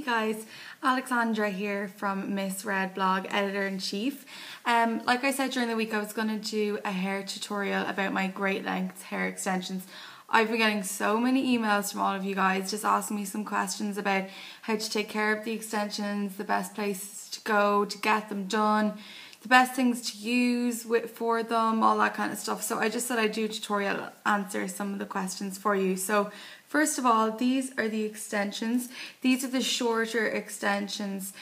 Hey guys, Alexandra here from Miss Red Blog, Editor-in-Chief. Like I said during the week, I was going to do a hair tutorial about my great length hair extensions. I've been getting so many emails from all of you guys just asking me some questions about how to take care of the extensions, the best places to go to get them done, the best things to use for them, all that kind of stuff. So I just said I'd do a tutorial, answer some of the questions for you. So first of all, these are the extensions. These are the shorter extensions.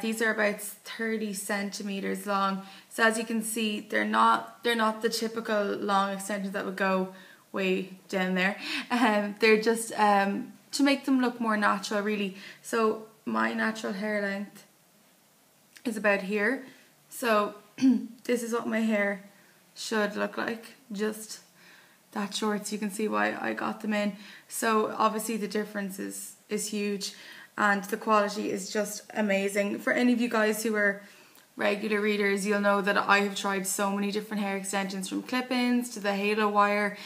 These are about 30 centimeters long. So as you can see, they're not the typical long extensions that would go way down there. They're just to make them look more natural, really. So my natural hair length is about here. So this is what my hair should look like, just that short, so you can see why I got them in. So obviously the difference is huge and the quality is just amazing. For any of you guys who are regular readers, you'll know that I have tried so many different hair extensions, from clip-ins to the halo wire,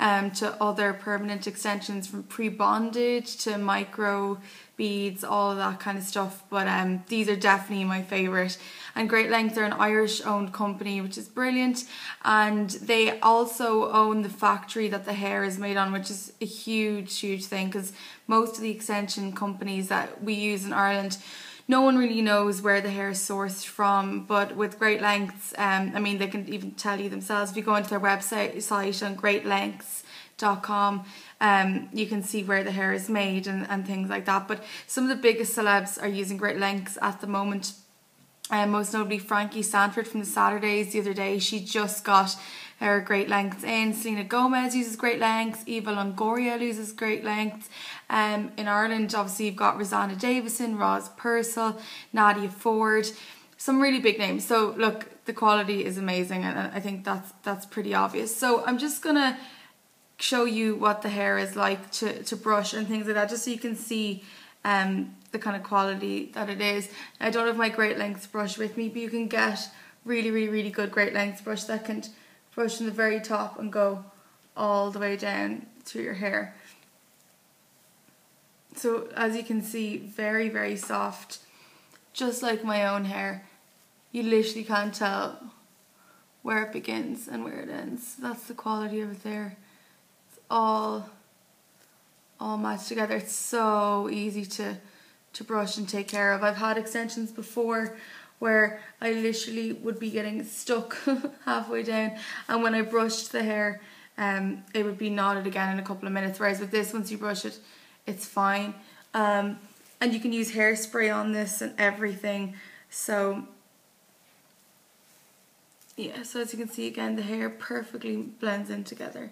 to other permanent extensions, from pre-bonded to micro beads, all of that kind of stuff. But these are definitely my favourite. And Great Lengths are an Irish owned company, which is brilliant, and they also own the factory that the hair is made on, which is a huge thing, because most of the extension companies that we use in Ireland, no one really knows where the hair is sourced from. But with Great Lengths, I mean, they can even tell you themselves. If you go into their website on greatlengths.com, you can see where the hair is made and things like that. But some of the biggest celebs are using Great Lengths at the moment. Most notably Frankie Sanford from the Saturdays the other day. She just got her Great Lengths in. Selena Gomez uses Great Lengths. Eva Longoria uses Great Lengths. In Ireland, obviously, you've got Rosanna Davison, Roz Purcell, Nadia Ford. Some really big names. So look, the quality is amazing, and I think that's pretty obvious. So I'm just going to show you what the hair is like to brush and things like that, just so you can see the kind of quality that it is. I don't have my Great Lengths brush with me, but you can get really good Great Lengths brush that can brush from the very top and go all the way down through your hair. So as you can see, very soft, just like my own hair. You literally can't tell where it begins and where it ends. That's the quality of it there. It's all matched together. It's so easy to brush and take care of. I've had extensions before where I literally would be getting stuck halfway down, and when I brushed the hair, it would be knotted again in a couple of minutes, whereas with this, once you brush it, it's fine. And you can use hairspray on this and everything. So yeah, so as you can see, again, the hair perfectly blends in together.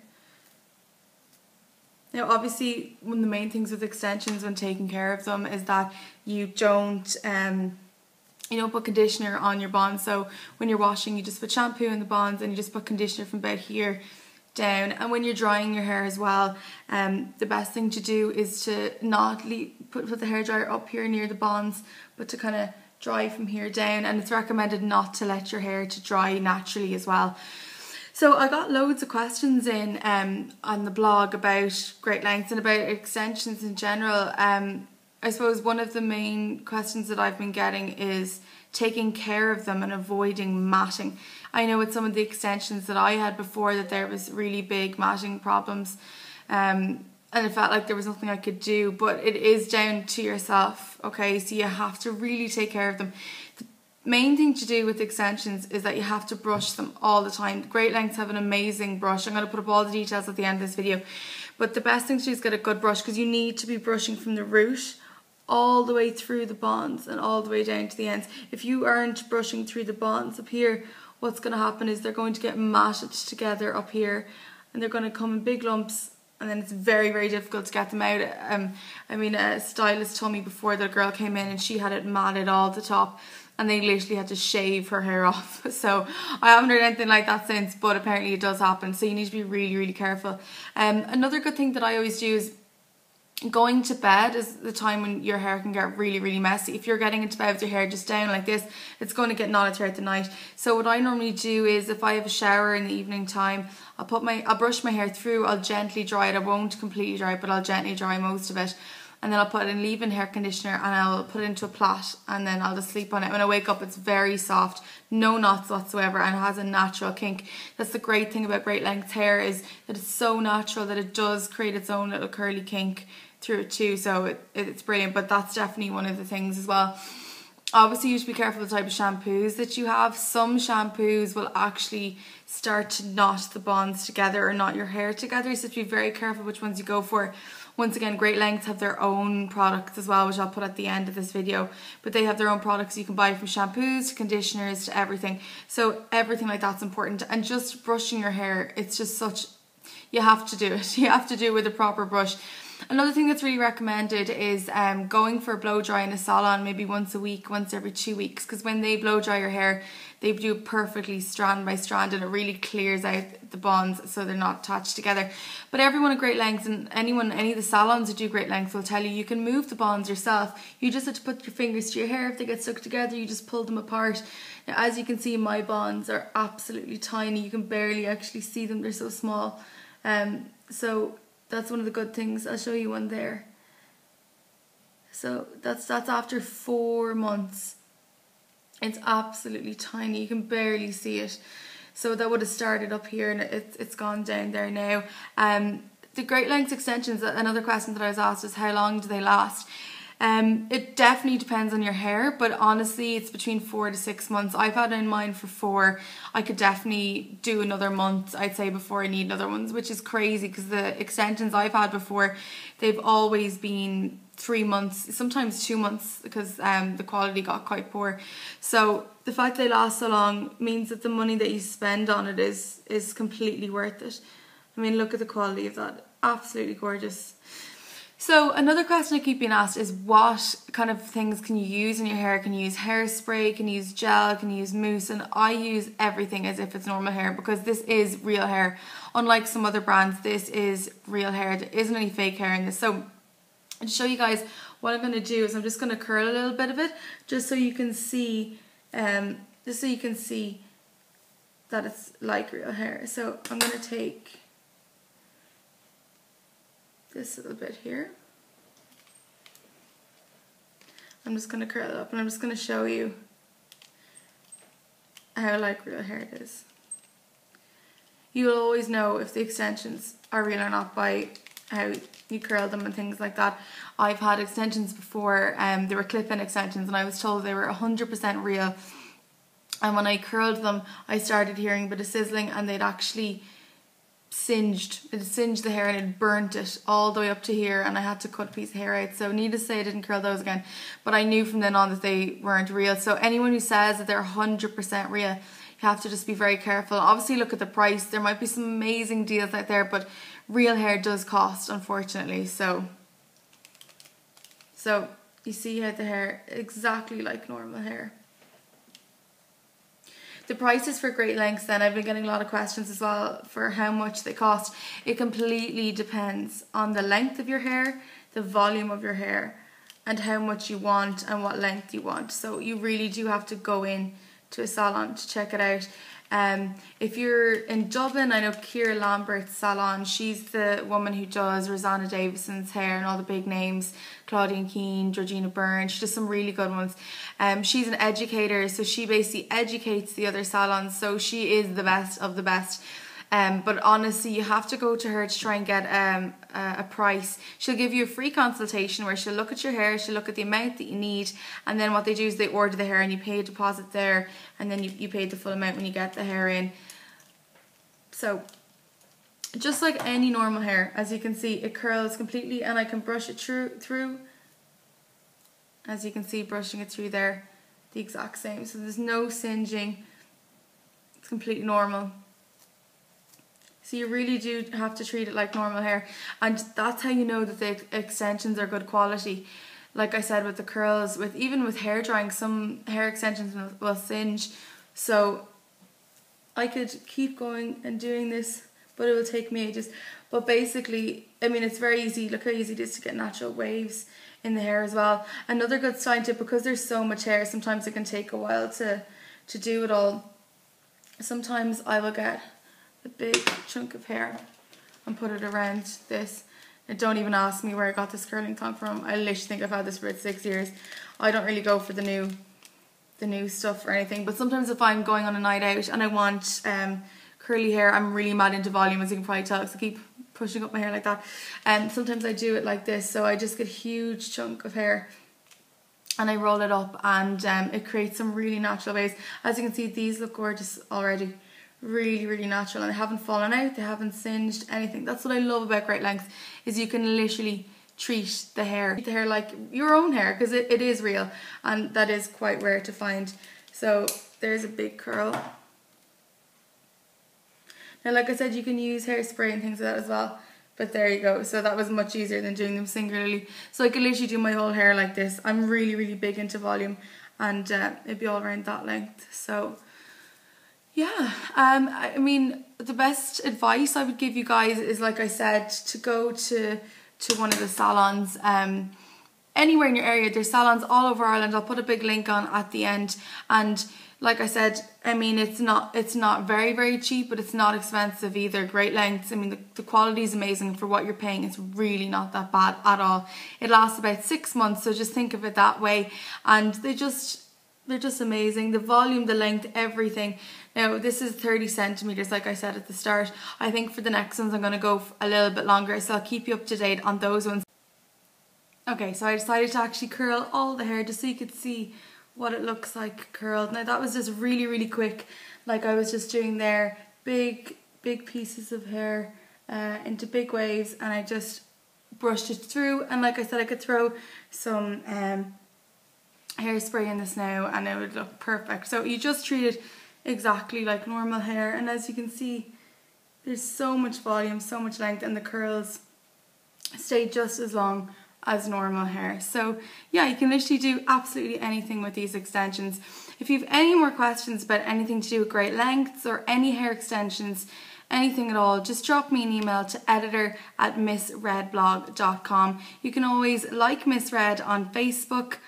Now obviously, one of the main things with extensions when taking care of them is that you don't put conditioner on your bonds. So when you're washing, you just put shampoo in the bonds and you just put conditioner from about here down. And when you're drying your hair as well, the best thing to do is to not put the hairdryer up here near the bonds, but to kind of dry from here down. And it's recommended not to let your hair to dry naturally as well. So I got loads of questions in on the blog about Great Lengths and about extensions in general. I suppose one of the main questions that I've been getting is taking care of them and avoiding matting. I know with some of the extensions that I had before that there was really big matting problems, and it felt like there was nothing I could do, but it is down to yourself, okay? So you have to really take care of them. The main thing to do with extensions is that you have to brush them all the time. Great Lengths have an amazing brush. I'm going to put up all the details at the end of this video, but the best thing to do is get a good brush, because you need to be brushing from the root all the way through the bonds and all the way down to the ends. If you aren't brushing through the bonds up here, what's going to happen is they're going to get matted together up here, and they're going to come in big lumps, and then it's very difficult to get them out. I mean, a stylist told me before that a girl came in and she had it matted all at the top, and they literally had to shave her hair off. So I haven't heard anything like that since, but apparently it does happen. So you need to be really careful. Another good thing that I always do is going to bed is the time when your hair can get really messy. If you're getting into bed with your hair just down like this, it's going to get knotted throughout the night. So what I normally do is, if I have a shower in the evening time, I'll brush my hair through, I'll gently dry it. I won't completely dry it, but I'll gently dry most of it. and then I'll put it in leave-in hair conditioner and I'll put it into a plait and then I'll just sleep on it. When I wake up, it's very soft, no knots whatsoever, and it has a natural kink. That's the great thing about great length hair, is that it's so natural that it does create its own little curly kink through it too, so it's brilliant. But that's definitely one of the things as well. Obviously, you should be careful with the type of shampoos that you have. Some shampoos will actually start to knot the bonds together or knot your hair together, so be very careful which ones you go for. Once again, Great Lengths have their own products as well, which I'll put at the end of this video, but they have their own products you can buy, from shampoos to conditioners to everything. So everything like that's important. And just brushing your hair, it's just such, you have to do it. You have to do it with a proper brush. Another thing that's really recommended is going for a blow dry in a salon maybe once a week, once every 2 weeks, because when they blow dry your hair, they do it perfectly strand by strand, and it really clears out the bonds so they're not attached together. But everyone at Great Lengths, and any of the salons that do Great Lengths, will tell you you can move the bonds yourself. You just have to put your fingers to your hair. If they get stuck together, you just pull them apart. Now, as you can see, my bonds are absolutely tiny. You can barely actually see them, they're so small. So that's one of the good things. I'll show you one there. So that's after 4 months. It's absolutely tiny. You can barely see it. So that would have started up here and it's gone down there now. The Great Lengths extensions, another question that I was asked is how long do they last? It definitely depends on your hair, but honestly it's between 4 to 6 months. I've had it in mine for 4. I could definitely do another month, I'd say, before I need another ones, which is crazy because the extensions I've had before, they've always been 3 months, sometimes 2 months, because the quality got quite poor. So the fact they last so long means that the money that you spend on it is completely worth it. I mean, look at the quality of that, absolutely gorgeous. So another question I keep being asked is what kind of things can you use in your hair? Can you use hairspray? Can you use gel? Can you use mousse? And I use everything as if it's normal hair, because this is real hair. Unlike some other brands, this is real hair. There isn't any fake hair in this. So to show you guys, what I'm going to do is I'm just going to curl a little bit of it, just so you can see, that it's like real hair. So I'm going to take this little bit here. I'm just going to curl it up and I'm just going to show you how like real hair it is. You'll always know if the extensions are real or not by how you curl them and things like that. I've had extensions before, they were clip-in extensions, and I was told they were 100% real. And when I curled them, I started hearing a bit of sizzling, and they'd actually singed the hair and it burnt it all the way up to here, and I had to cut a piece of hair out. So needless to say, I didn't curl those again, but I knew from then on that they weren't real. So anyone who says that they're 100% real, you have to just be very careful. Obviously look at the price. There might be some amazing deals out there, but real hair does cost, unfortunately. So you see how the hair exactly like normal hair. The prices for Great Lengths, then, I've been getting a lot of questions as well for how much they cost. It completely depends on the length of your hair, the volume of your hair, and how much you want and what length you want. So you really do have to go in to a salon to check it out. If you're in Dublin, I know Ciara Lambert's salon. She's the woman who does Rosanna Davison's hair and all the big names, Claudine Keane, Georgina Byrne. She does some really good ones. She's an educator, so she basically educates the other salons. So she is the best of the best. But honestly, you have to go to her to try and get a price. She'll give you a free consultation where she'll look at your hair, she'll look at the amount that you need, and then what they do is they order the hair and you pay a deposit there, and then you pay the full amount when you get the hair in. So just like any normal hair, as you can see, it curls completely, and I can brush it through. As you can see, brushing it through there, the exact same. So there's no singeing. It's completely normal. So you really do have to treat it like normal hair, and that's how you know that the extensions are good quality. Like I said, with the curls, even with hair drying, some hair extensions will singe. So I could keep going and doing this, but it will take me ages. But basically, I mean, it's very easy. Look how easy it is to get natural waves in the hair as well. Another good sign tip, because there's so much hair, sometimes it can take a while to do it all. Sometimes I will get a big chunk of hair and put it around this. don't even ask me where I got this curling tongue from. I literally think I've had this for about 6 years. I don't really go for the new stuff or anything, but sometimes if I'm going on a night out and I want curly hair, I'm really mad into volume, as you can probably tell, because I keep pushing up my hair like that. And sometimes I do it like this, so I just get a huge chunk of hair and I roll it up, and it creates some really natural waves. As you can see, these look gorgeous already. Really, really natural, and they haven't fallen out, they haven't singed, anything. That's what I love about great lengths, is you can literally treat the hair like your own hair, because it is real, and that is quite rare to find. So there's a big curl. Now, like I said, you can use hairspray and things like that as well, but there you go. So that was much easier than doing them singularly. So I could literally do my whole hair like this. I'm really, really big into volume, and it'd be all around that length. So yeah, I mean, the best advice I would give you guys is, like I said, to go to one of the salons, anywhere in your area. There's salons all over Ireland. I'll put a big link on at the end. And like I said, I mean, it's not very, very cheap, but it's not expensive either. Great lengths. I mean, the quality is amazing for what you're paying. It's really not that bad at all. It lasts about 6 months, so just think of it that way. And they're just amazing. The volume, the length, everything. Now, this is 30 centimeters, like I said at the start. I think for the next ones, I'm going to go a little bit longer, so I'll keep you up to date on those ones. Okay, so I decided to actually curl all the hair just so you could see what it looks like curled. Now, that was just really, really quick. Like I was just doing there, big pieces of hair into big waves, and I just brushed it through. And like I said, I could throw some hairspray in this now and it would look perfect. So you just treat it exactly like normal hair, and as you can see, there's so much volume, so much length, and the curls stay just as long as normal hair. So yeah, you can literally do absolutely anything with these extensions. If you have any more questions about anything to do with great lengths or any hair extensions, anything at all, just drop me an email to editor@missredblog.com. You can always like Miss Red on Facebook,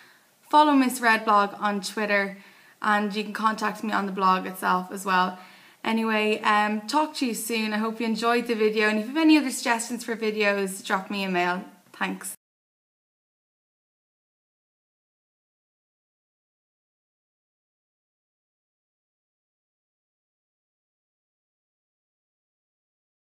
follow Miss Red Blog on Twitter, and you can contact me on the blog itself as well. Anyway, talk to you soon. I hope you enjoyed the video, and if you have any other suggestions for videos, drop me a mail. Thanks.